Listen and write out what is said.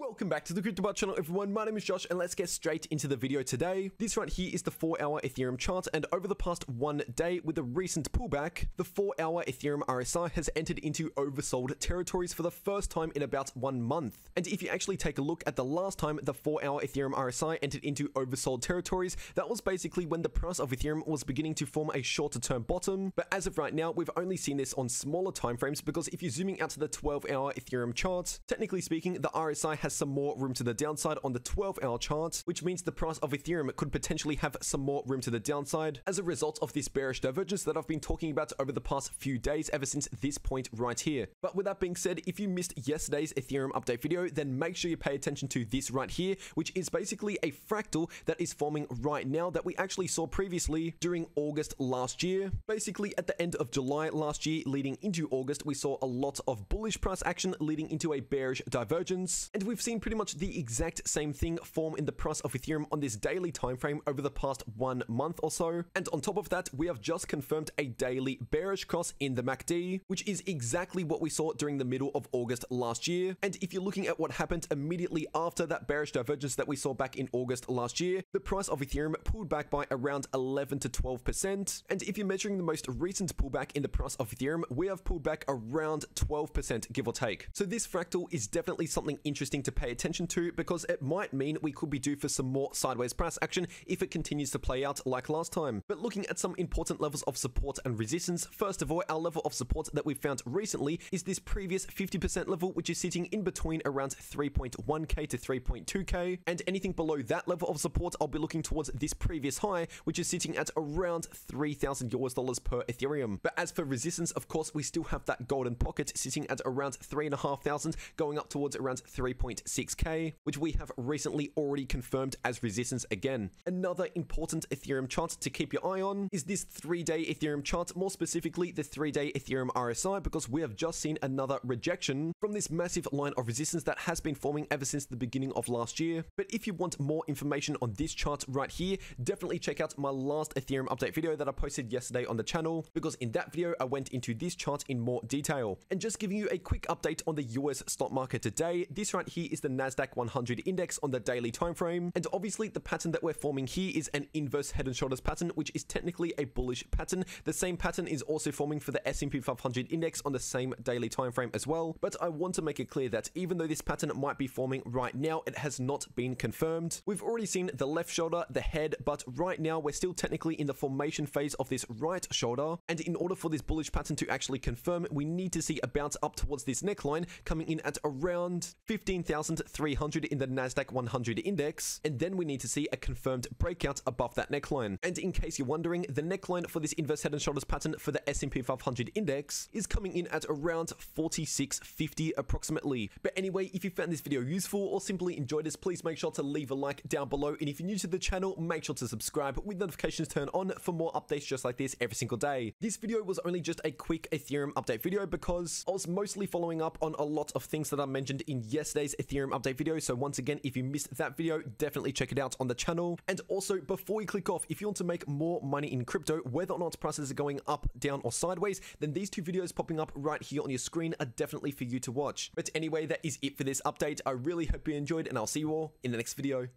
Welcome back to the CryptoBart channel, everyone. My name is Josh, and let's get straight into the video today. This right here is the 4-hour Ethereum chart, and over the past 1 day, with a recent pullback, the 4-hour Ethereum RSI has entered into oversold territories for the first time in about 1 month. And if you actually take a look at the last time the 4-hour Ethereum RSI entered into oversold territories, that was basically when the price of Ethereum was beginning to form a shorter-term bottom. But as of right now, we've only seen this on smaller timeframes, because if you're zooming out to the 12-hour Ethereum chart, technically speaking, the RSI has some more room to the downside on the 12-hour chart, which means the price of Ethereum could potentially have some more room to the downside as a result of this bearish divergence that I've been talking about over the past few days ever since this point right here. But with that being said, if you missed yesterday's Ethereum update video, then make sure you pay attention to this right here, which is basically a fractal that is forming right now that we actually saw previously during August last year. Basically, at the end of July last year, leading into August, we saw a lot of bullish price action leading into a bearish divergence, and we've seen pretty much the exact same thing form in the price of Ethereum on this daily time frame over the past 1 month or so. And on top of that, we have just confirmed a daily bearish cross in the MACD, which is exactly what we saw during the middle of August last year. And if you're looking at what happened immediately after that bearish divergence that we saw back in August last year, the price of Ethereum pulled back by around 11 to 12%. And if you're measuring the most recent pullback in the price of Ethereum, we have pulled back around 12%, give or take. So this fractal is definitely something interesting to pay attention to, because it might mean we could be due for some more sideways price action if it continues to play out like last time. But looking at some important levels of support and resistance, first of all, our level of support that we found recently is this previous 50% level, which is sitting in between around 3.1k to 3.2k, and anything below that level of support, I'll be looking towards this previous high, which is sitting at around 3,000 US dollars per Ethereum. But as for resistance, of course, we still have that golden pocket sitting at around 3,500, going up towards around 3.6k, which we have recently already confirmed as resistance again. Another important Ethereum chart to keep your eye on is this 3-day Ethereum chart, more specifically the 3-day Ethereum RSI, because we have just seen another rejection from this massive line of resistance that has been forming ever since the beginning of last year. But if you want more information on this chart right here, definitely check out my last Ethereum update video that I posted yesterday on the channel, because in that video I went into this chart in more detail. And just giving you a quick update on the US stock market today, this right here is the Nasdaq 100 index on the daily time frame, and obviously the pattern that we're forming here is an inverse head and shoulders pattern, which is technically a bullish pattern. The same pattern is also forming for the S&P 500 index on the same daily time frame as well. But I want to make it clear that even though this pattern might be forming right now, it has not been confirmed. We've already seen the left shoulder, the head, but right now we're still technically in the formation phase of this right shoulder, and in order for this bullish pattern to actually confirm, we need to see a bounce up towards this neckline coming in at around 15,300 in the Nasdaq 100 index, and then we need to see a confirmed breakout above that neckline. And in case you're wondering, the neckline for this inverse head and shoulders pattern for the S&P 500 index is coming in at around 4650 approximately. But anyway, if you found this video useful or simply enjoyed this, please make sure to leave a like down below, and if you're new to the channel, make sure to subscribe with notifications turned on for more updates just like this every single day. This video was only just a quick Ethereum update video because I was mostly following up on a lot of things that I mentioned in yesterday's Ethereum update video. So once again, if you missed that video, definitely check it out on the channel. And also, before you click off, if you want to make more money in crypto, whether or not prices are going up, down, or sideways, then these two videos popping up right here on your screen are definitely for you to watch. But anyway, that is it for this update. I really hope you enjoyed, and I'll see you all in the next video.